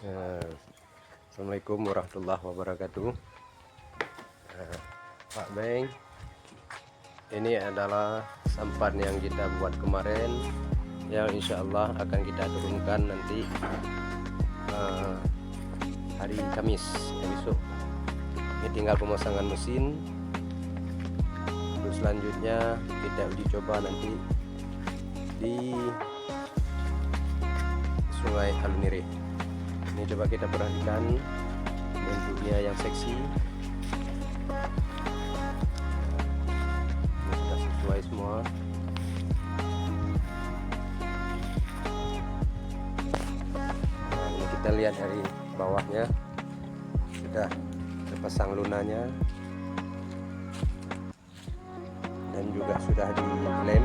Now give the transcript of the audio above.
Eh, Assalamualaikum warahmatullahi wabarakatuh. Pak Beng, ini adalah sampan yang kita buat kemarin, yang insya Allah akan kita turunkan nanti hari Kamis besok. Ini tinggal pemasangan mesin. Terus selanjutnya kita uji coba nanti di Sungai Alunire. Ini coba kita perhatikan bentuknya yang seksi. Ini sudah sesuai semua. Nah, ini kita lihat dari bawahnya sudah terpasang lunanya dan juga sudah dilem.